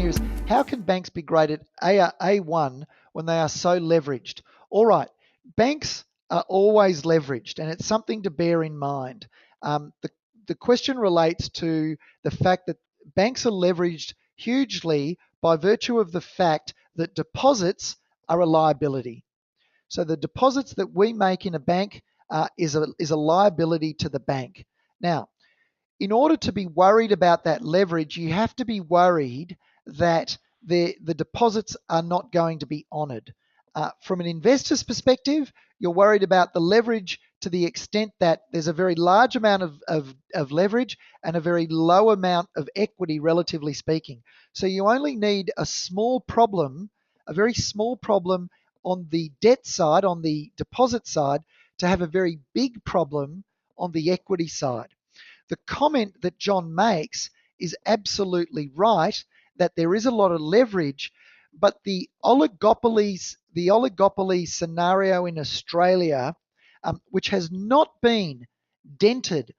here is, how can banks be graded A1 when they are so leveraged? All right, banks are always leveraged, and it's something to bear in mind. The question relates to the fact that banks are leveraged hugely by virtue of the fact that deposits are a liability. So the deposits that we make in a bank is a liability to the bank. Now, in order to be worried about that leverage, you have to be worried that the deposits are not going to be honoured. From an investor's perspective, you're worried about the leverage to the extent that there's a very large amount of leverage and a very low amount of equity, relatively speaking. So you only need a small problem, a very small problem on the debt side, on the deposit side, to have a very big problem on the equity side. The comment that John makes is absolutely right, that there is a lot of leverage, but the oligopoly scenario in Australia, which has not been dented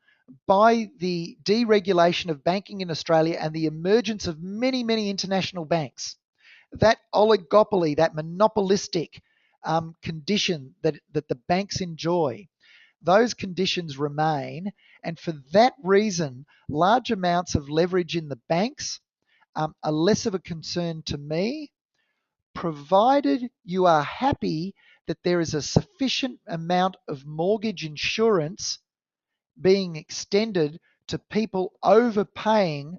by the deregulation of banking in Australia and the emergence of many, many international banks. That oligopoly, that monopolistic condition that the banks enjoy, those conditions remain, and for that reason, large amounts of leverage in the banks are less of a concern to me, provided you are happy that there is a sufficient amount of mortgage insurance being extended to people overpaying.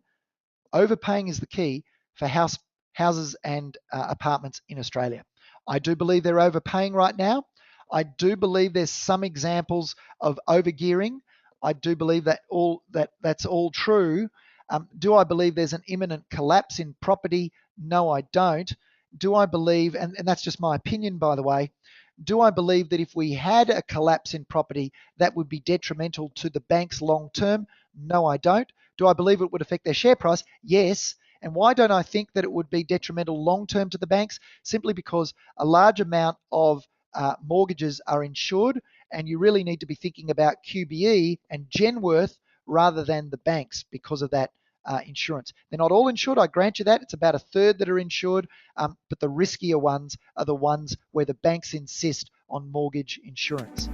Overpaying is the key for houses and apartments in Australia. I do believe they're overpaying right now. I do believe there's some examples of overgearing. I do believe that's all true. Do I believe there's an imminent collapse in property? No, I don't. Do I believe, and that's just my opinion, by the way, do I believe that if we had a collapse in property, that would be detrimental to the banks long term? No, I don't. Do I believe it would affect their share price? Yes. And why don't I think that it would be detrimental long term to the banks? Simply because a large amount of mortgages are insured, and you really need to be thinking about QBE and Genworth rather than the banks because of that insurance. They're not all insured, I grant you that. It's about a third that are insured, but the riskier ones are the ones where the banks insist on mortgage insurance.